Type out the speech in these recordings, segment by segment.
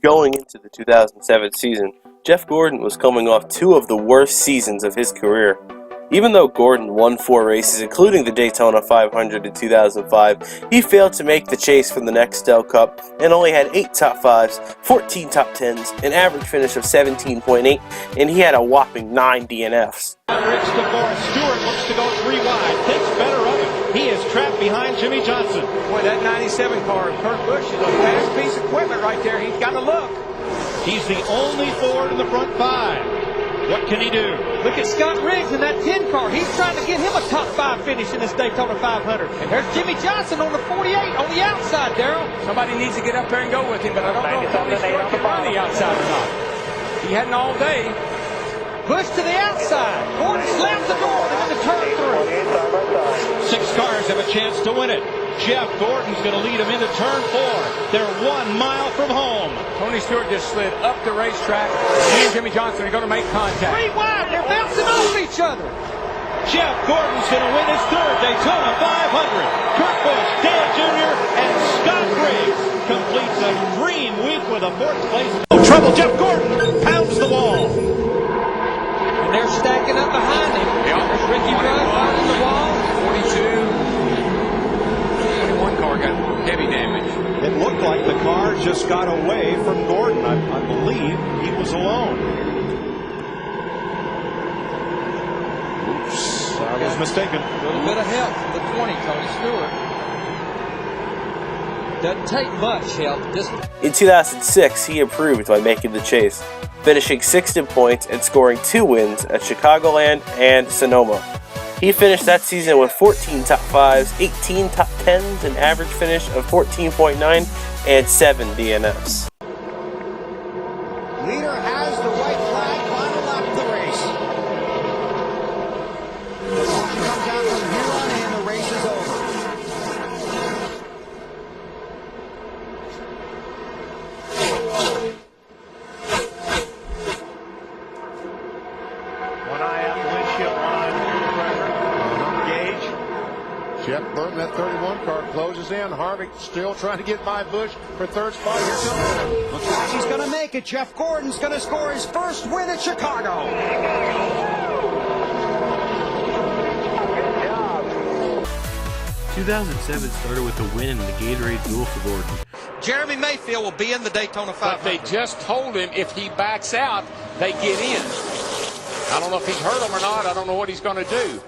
Going into the 2007 season, Jeff Gordon was coming off two of the worst seasons of his career. Even though Gordon won 4 races, including the Daytona 500 in 2005, he failed to make the chase for the Nextel Cup and only had 8 top 5s, 14 top 10s, an average finish of 17.8, and he had a whopping 9 DNFs. Rich to Forrest. Stewart looks to go 3 wide, thinks better of it. He is trapped behind Jimmy Johnson. Boy, that 97 car, Kurt Busch, is a fast piece of equipment right there. He's got to look. He's the only Ford in the front 5. What can he do? Look at Scott Riggs in that 10 car. He's trying to get him a top 5 finish in this Daytona 500. And there's Jimmy Johnson on the 48 on the outside, Darrell. Somebody needs to get up there and go with him, but I don't know if Tony Stewart can run the outside or not. He hadn't all day. Busch to the outside. Gordon slams the door into turn 3. 6 cars have a chance to win it. Jeff Gordon's going to lead him into turn 4. They're 1 mile from home. Tony Stewart just slid up the racetrack. He and Jimmy Johnson are going to make contact. 3 wide. They're bouncing off each other. Jeff Gordon's going to win his 3rd Daytona 500. Kurt Busch, Dale Jr., and Scott Riggs completes a dream week with a 4th place. Oh, trouble. Jeff Gordon pounds the wall. And they're stacking up behind him. Yeah. There's Ricky Rudd on the wall. 42. 21 car got heavy damage. It looked like the car just got away from Gordon. I believe he was alone. Oops, I was mistaken. A little bit of help from the 20, Tony Stewart. Doesn't take much help. In 2006, he improved by making the chase, finishing 6th in points and scoring 2 wins at Chicagoland and Sonoma. He finished that season with 14 top 5s, 18 top 10s, an average finish of 14.9, and 7 DNFs. Leader has the white flag, final lap of the race. The caution comes out from here on in, the race is over. One eye out the windshield, one eye on the gauge. Jeff Burton, that 31 car closes in. Harvick still trying to get by Busch for 3rd spot. Here comes. Looks like he's going to make it. Jeff Gordon's going to score his 1st win at Chicago. 2007 started with a win in the Gatorade Duel for Gordon. Jeremy Mayfield will be in the Daytona 500. But they just told him if he backs out, they get in. I don't know if he's hurt him or not. I don't know what he's going to do.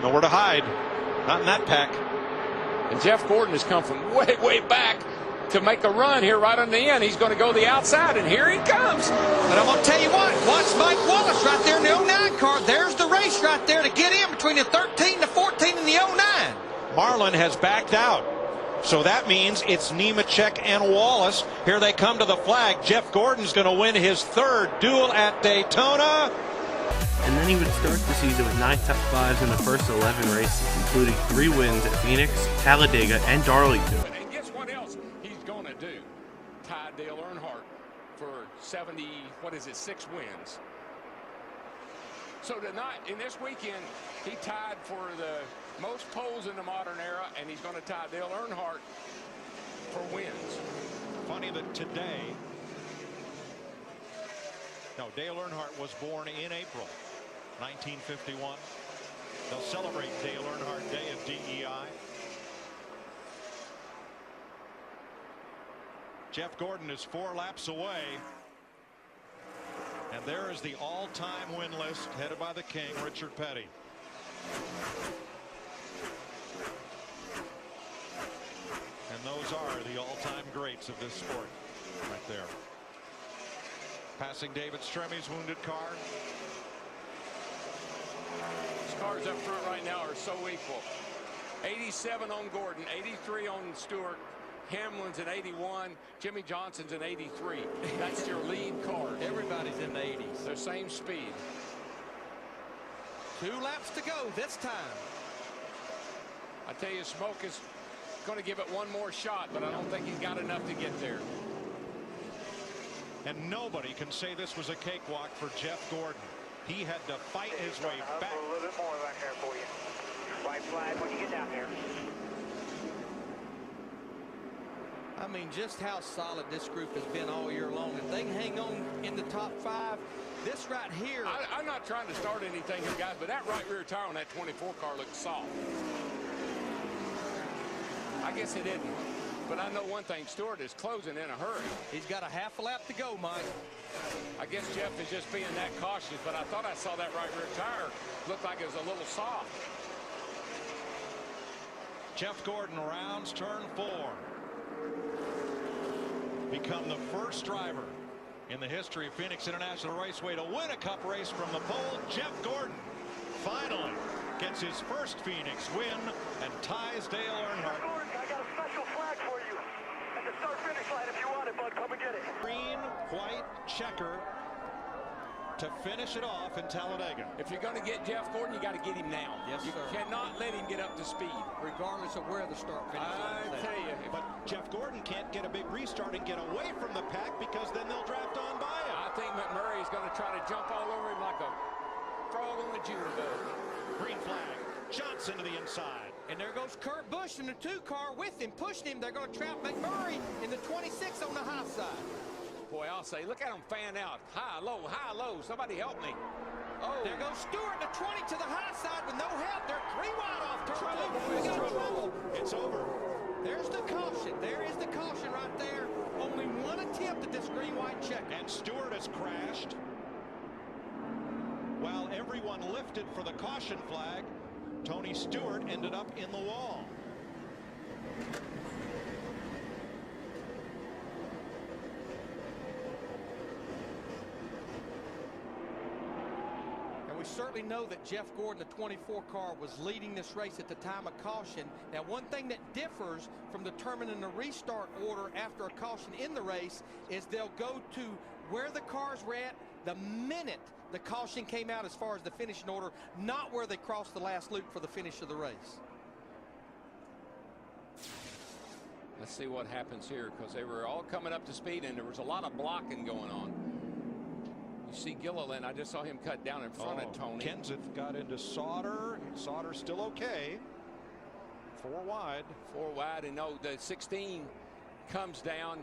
Nowhere to hide. Not in that pack. And Jeff Gordon has come from way, way back to make a run here right on the end. He's going to go the outside, and here he comes. But I'm going to tell you what, watch Mike Wallace right there in the 09 car. There's the race right there to get in between the 13, the 14, and the 09. Marlin has backed out. So that means it's Nemechek and Wallace. Here they come to the flag. Jeff Gordon's going to win his 3rd duel at Daytona. And then he would start the season with 9 top 5s in the first 11 races, including 3 wins at Phoenix, Talladega, and Darlington. And guess what else he's going to do? Tie Dale Earnhardt for 6 wins. So tonight, in this weekend, he tied for the most poles in the modern era, and he's going to tie Dale Earnhardt for wins. Funny that today, Dale Earnhardt was born in April 1951. They'll celebrate Dale Earnhardt Day at DEI. Jeff Gordon is 4 laps away. And there is the all-time win list headed by the king, Richard Petty. And those are the all-time greats of this sport right there. Passing David Stremmy's wounded car. These cars up front right now are so equal. 87 on Gordon, 83 on Stewart, Hamlin's in 81, Jimmy Johnson's in 83. That's your lead car. Everybody's in the 80s. They're same speed. 2 laps to go this time. I tell you, Smoke is going to give it one more shot, but I don't think he's got enough to get there. And nobody can say this was a cakewalk for Jeff Gordon. He had to fight his way back. A little bit more back there for you. White flag when you get down there. I mean, just how solid this group has been all year long. If they hang on in the top 5, this right here. I'm not trying to start anything here, guys, but that right rear tire on that 24 car looks soft. I guess it didn't. But I know one thing, Stewart is closing in a hurry. He's got a half a lap to go, Mike. I guess Jeff is just being that cautious, but I thought I saw that right rear tire look like it was a little soft. Jeff Gordon rounds turn 4. Become the first driver in the history of Phoenix International Raceway to win a Cup race from the pole. Jeff Gordon finally gets his first Phoenix win and ties Dale Earnhardt. Gordon, I got a special flag for you at the start-finish line. If you want it, bud, come and get it. Green, white checker to finish it off in Talladega. If you're going to get Jeff Gordon, you got to get him now. Yes, you sir. cannot let him get up to speed. Regardless of where the start-finish line is. I tell you. But Jeff Gordon can't get a big restart and get away from the pack because then they'll draft on by him. I think McMurray is going to try to jump all over him like a frog on the junior bug. Green flag. Johnson to the inside. And there goes Kurt Busch in the 2 car with him, pushing him. They're going to trap McMurray in the 26 on the high side. Boy, I'll say, look at him fan out. High, low, high, low. Somebody help me. Oh, there goes Stewart, the 20 to the high side with no help. They're 3 wide off turn 2. boys, We got trouble. trouble. It's over. There's the caution. There is the caution right there. Only one attempt at this green-white check. And Stewart has crashed. While everyone lifted for the caution flag, Tony Stewart ended up in the wall. We certainly know that Jeff Gordon, the 24 car, was leading this race at the time of caution. Now, one thing that differs from determining the restart order after a caution in the race is they'll go to where the cars were at the minute the caution came out as far as the finishing order, not where they crossed the last loop for the finish of the race. Let's see what happens here, because they were all coming up to speed and there was a lot of blocking going on. You see Gilliland, I just saw him cut down in front of Tony. Kenseth got into Sauter. Sauter's still okay. 4 wide. 4 wide, and no, the 16 comes down,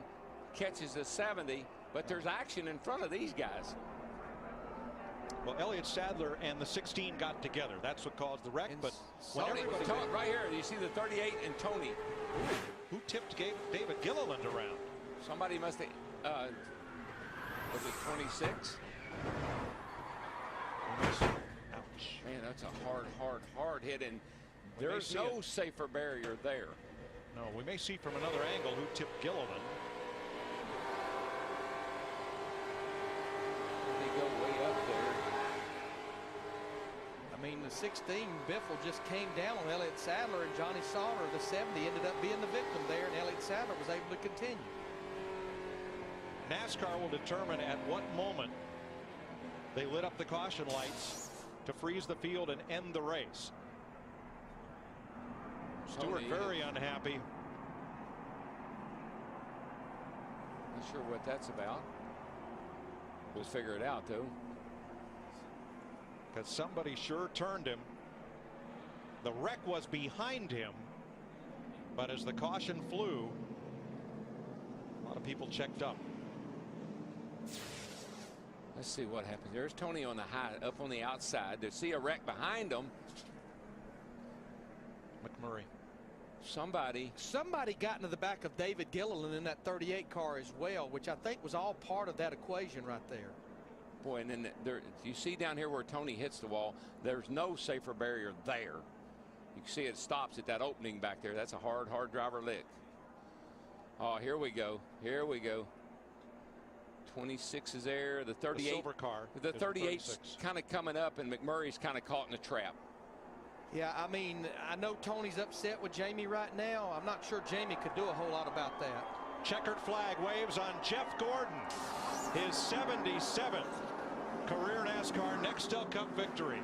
catches the 70, but there's action in front of these guys. Well, Elliott Sadler and the 16 got together. That's what caused the wreck. And But when Tony, everybody, right here, you see the 38 and Tony. who tipped David Gilliland around? Somebody must have, was it 26? Ouch. Man, that's a hard hit, and there's see no it. safer barrier there. No, we may see from another angle who tipped Gilliland. They go way up there. I mean, the 16 Biffle just came down on Elliott Sadler, and Johnny Sauter, the 70, ended up being the victim there, and Elliott Sadler was able to continue. NASCAR will determine at what moment they lit up the caution lights to freeze the field and end the race. Stewart very unhappy. Not sure what that's about. We'll figure it out, though. Because somebody sure turned him. The wreck was behind him, but as the caution flew, a lot of people checked up. Let's see what happens. There's Tony on the high, up on the outside. They see a wreck behind them. McMurray. Somebody got into the back of David Gilliland in that 38 car as well, which I think was all part of that equation right there. Boy, and then there, you see down here where Tony hits the wall, there's no safer barrier there. You can see it stops at that opening back there. That's a hard driver lick. Oh, here we go. Here we go. 26 is there. The 38. The silver car. The 38's kind of coming up, and McMurray's kind of caught in a trap. Yeah, I mean, I know Tony's upset with Jamie right now. I'm not sure Jamie could do a whole lot about that. Checkered flag waves on Jeff Gordon. His 77th career NASCAR Nextel Cup victory.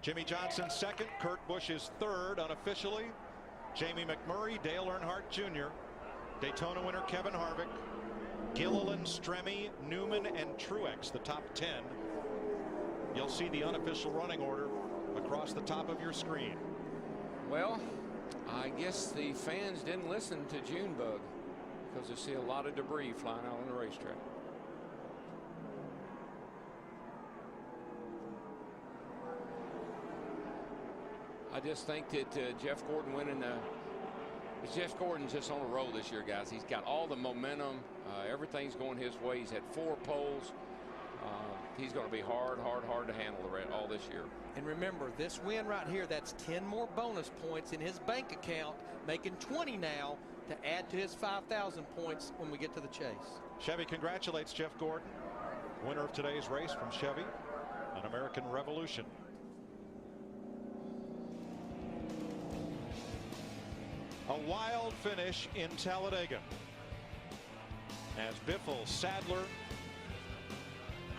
Jimmy Johnson second, Kurt Busch is third unofficially. Jamie McMurray, Dale Earnhardt Jr., Daytona winner Kevin Harvick, Gilliland, Stremme, Newman, and Truex, the top 10. You'll see the unofficial running order across the top of your screen. Well, I guess the fans didn't listen to Junebug because they see a lot of debris flying out on the racetrack. I just think that Jeff Gordon winning Jeff Gordon's just on a roll this year, guys. He's got all the momentum. Everything's going his way. He's had 4 poles. He's going to be hard to handle all this year. And remember, this win right here, that's 10 more bonus points in his bank account, making 20 now to add to his 5,000 points when we get to the chase. Chevy congratulates Jeff Gordon, winner of today's race from Chevy, an American Revolution. A wild finish in Talladega as Biffle, Sadler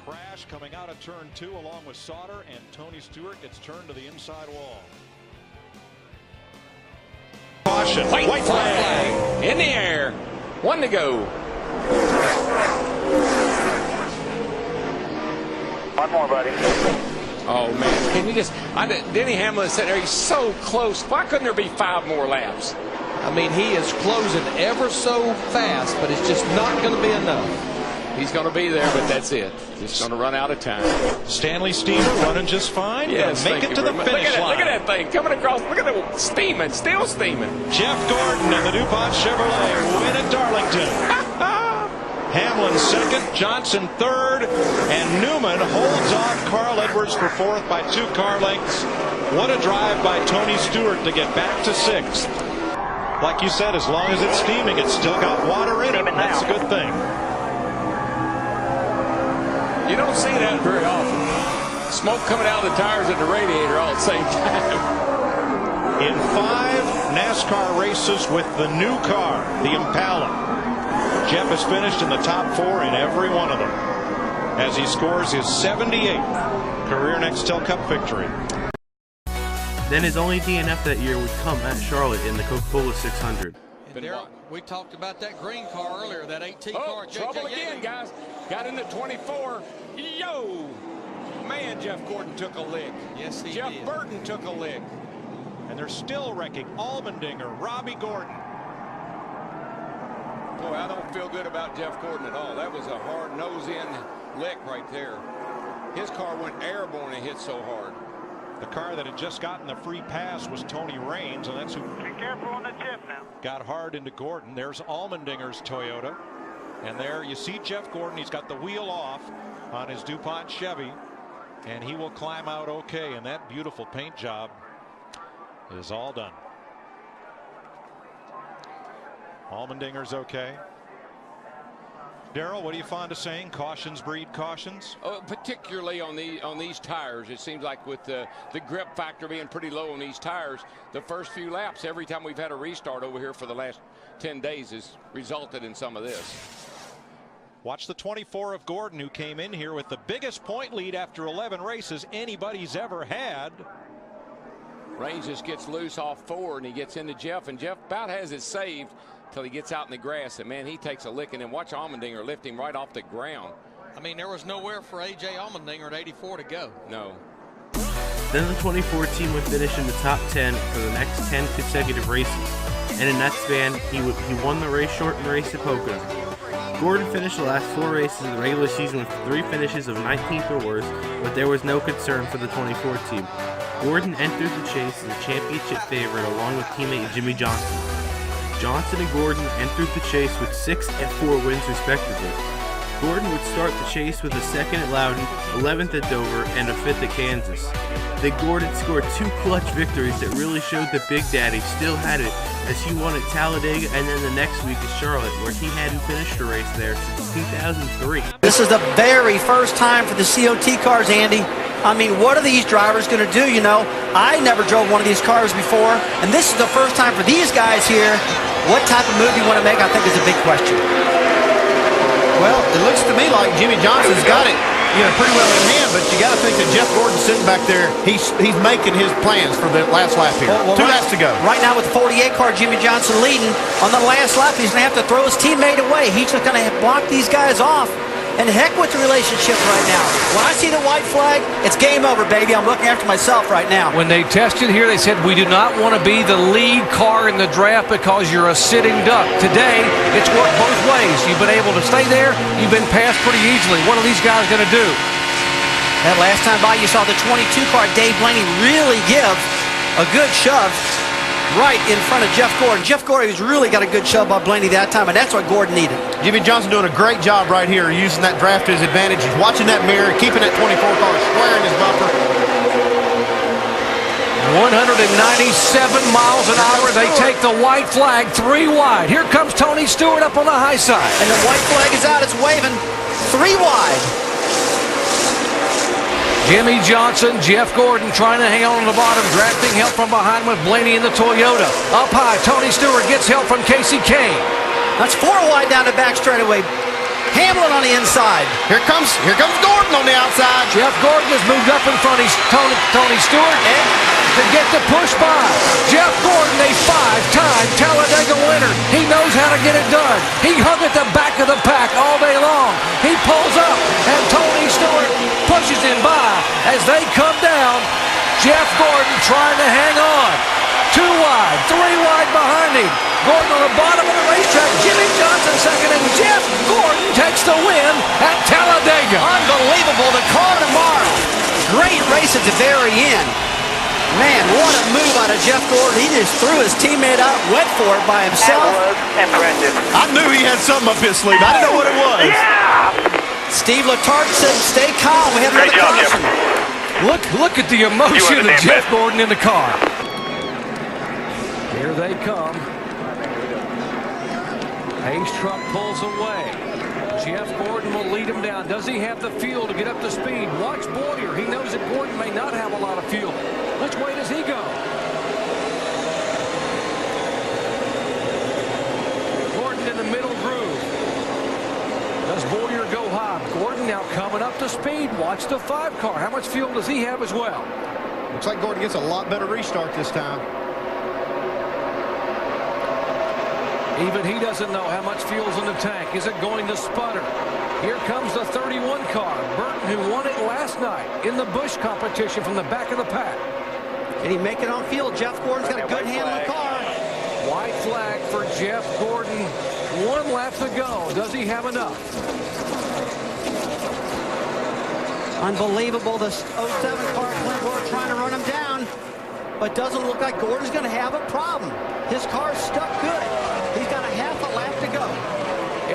crash coming out of turn 2 along with Sauter, and Tony Stewart gets turned to the inside wall. Caution. White flag in the air. 1 to go. One more, buddy. Oh man, can you just? Denny Hamlin said there, he's so close. Why couldn't there be 5 more laps? I mean, he is closing ever so fast, but it's just not going to be enough. He's going to be there, but that's it. He's going to run out of time. Stanley Steamer running just fine. Yes, make it to the finish line. Look at that thing coming across. Look at that steaming, still steaming. Jeff Gordon and the DuPont Chevrolet win at Darlington. Hamlin second, Johnson third, and Newman holds off Carl Edwards for 4th by 2 car lengths. What a drive by Tony Stewart to get back to 6th. Like you said, as long as it's steaming, it's still got water in it. That's a good thing. You don't see that very often. Smoke coming out of the tires and the radiator all at the same time. In 5 NASCAR races with the new car, the Impala, Jeff has finished in the top 4 in every one of them as he scores his 78th career Nextel Cup victory. Then his only DNF that year would come at Charlotte in the Coca-Cola 600. And Darryl, we talked about that green car earlier, that 18 car. Trouble again, guys. Got into 24. Yo! Man, Jeff Gordon took a lick. Yes, he Jeff did. Burton took a lick. And they're still wrecking Allmendinger, Robbie Gordon. Boy, I don't feel good about Jeff Gordon at all. That was a hard nose-in lick right there. His car went airborne and hit so hard. The car that had just gotten the free pass was Tony Raines, and that's who Be careful on the tip now. got hard into Gordon. There's Allmendinger's Toyota. And there you see Jeff Gordon. He's got the wheel off on his DuPont Chevy, and he will climb out okay. And that beautiful paint job is all done. Allmendinger's okay. Darryl, what are you fond of saying? Cautions breed cautions? Particularly on these tires, it seems like with the grip factor being pretty low on these tires, the first few laps, every time we've had a restart over here for the last 10 days, has resulted in some of this. Watch the 24 of Gordon, who came in here with the biggest point lead after 11 races anybody's ever had. Raines just gets loose off 4, and he gets into Jeff, and Jeff about has it saved till he gets out in the grass, and man, he takes a lick, and then watch Allmendinger lift him right off the ground. I mean, there was nowhere for A.J. Allmendinger at 84 to go. No. Then the 24 team would finish in the top 10 for the next 10 consecutive races, and in that span, he won the race shortened race at Pocono. Gordon finished the last 4 races of the regular season with 3 finishes of 19th or worse, but there was no concern for the 24 team. Gordon entered the chase as a championship favorite along with teammate Jimmy Johnson. Johnson and Gordon entered the chase with 6 and 4 wins respectively. Gordon would start the chase with a 2nd at Loudon, 11th at Dover, and a 5th at Kansas. Then Gordon scored 2 clutch victories that really showed that Big Daddy still had it, as he won at Talladega and then the next week at Charlotte, where he hadn't finished a race there since 2003. This is the very first time for the COT cars, Andy. I mean, what are these drivers going to do? You know, I never drove one of these cars before, and this is the first time for these guys here. What type of move you want to make, I think, is a big question. Well, it looks to me like Jimmy Johnson's got it pretty well in hand, but you got to think that Jeff Gordon's sitting back there. He's making his plans for the last lap here. Well, 2 laps to go. Right now with the 48 car, Jimmy Johnson leading. On the last lap, he's going to have to throw his teammate away. He's just going to block these guys off. And heck with the relationship right now. When I see the white flag, it's game over, baby. I'm looking after myself right now. When they tested here, they said we do not want to be the lead car in the draft because you're a sitting duck. Today, it's worked both ways. You've been able to stay there. You've been passed pretty easily. What are these guys going to do? That last time by, you saw the 22 car, Dave Blaney, really give a good shove right in front of Jeff Gordon. Jeff Gordon has really got a good shove by Blaney that time, and that's what Gordon needed. Jimmy Johnson doing a great job right here, using that draft to his advantage. He's watching that mirror, keeping that 24 car square in his bumper. 197 miles an hour. They take the white flag 3 wide. Here comes Tony Stewart up on the high side. And the white flag is out. It's waving 3 wide. Jimmy Johnson, Jeff Gordon trying to hang on the bottom, drafting help from behind with Blaney in the Toyota. Up high, Tony Stewart gets help from Casey Kane. That's 4 wide down the back straightaway. Hamlin on the inside. Here comes Gordon on the outside. Jeff Gordon has moved up in front of Tony Stewart to get the push by. Jeff Gordon, a 5-time Talladega winner. He knows how to get it done. He hung at the back of the pack all day long. He pulls up, and Tony Stewart pushes him by as they come down. Jeff Gordon trying to hang on. 2 wide, 3 wide behind him. Gordon on the bottom of the racetrack. Jimmy Johnson second, and Jeff Gordon takes the win at Talladega. Unbelievable. The car tomorrow. Great race at the very end. Man, what a move out of Jeff Gordon. He just threw his teammate out, went for it by himself. That was impressive. I knew he had something up his sleeve. I didn't know what it was. Yeah! Steve Letarte said, stay calm. We have Great another job, collision. Look at the emotion of Jeff Gordon in the car. Here they come. Hayes truck pulls away. Jeff Gordon will lead him down. Does he have the fuel to get up to speed? Watch Boyer. He knows that Gordon may not have a lot of fuel. Which way does he go? Gordon in the middle groove. Does Boyer go high? Gordon now coming up to speed. Watch the 5 car. How much fuel does he have as well? Looks like Gordon gets a lot better restart this time. Even he doesn't know how much fuel's in the tank. Is it going to sputter? Here comes the 31 car. Burton, who won it last night in the Busch competition from the back of the pack. Can he make it on field? Jeff Gordon's got a good hand on the car. White flag for Jeff Gordon. 1 lap to go. Does he have enough? Unbelievable. The 07 car, Glenn trying to run him down. But doesn't look like Gordon's going to have a problem. His car's stuck good. He's got a half a lap to go.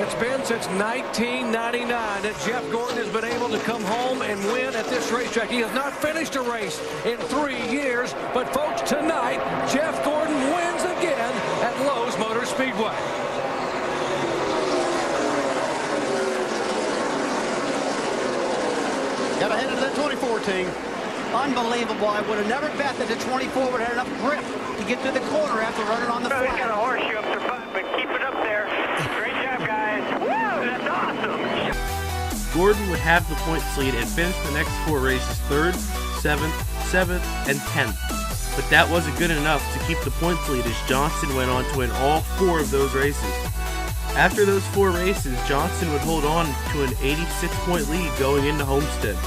It's been since 1999 that Jeff Gordon has been able to come home and win at this racetrack. He has not finished a race in 3 years, but folks, tonight, Jeff Gordon wins again at Lowe's Motor Speedway. Got ahead of that 24 team. Unbelievable. I would have never bet that the 24 would have enough grip to get through the corner after running on the Really flat. got a horseshoe up their butt, but keep it up there. Great job, guys. Woo, that's awesome. Gordon would have the points lead and finish the next 4 races 3rd, 7th, 7th, and 10th. But that wasn't good enough to keep the points lead as Johnson went on to win all 4 of those races. After those 4 races, Johnson would hold on to an 86-point lead going into Homestead.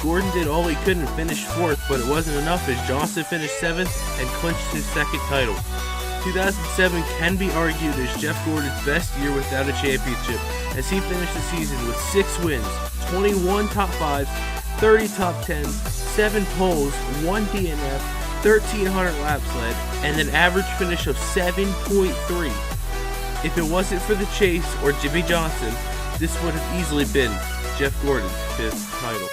Gordon did all he could and finished 4th, but it wasn't enough as Johnson finished 7th and clinched his 2nd title. 2007 can be argued as Jeff Gordon's best year without a championship, as he finished the season with 6 wins, 21 top 5s, 30 top 10s, 7 poles, 1 DNF, 1,300 laps led, and an average finish of 7.3. If it wasn't for the chase or Jimmy Johnson, this would have easily been Jeff Gordon's 5th title.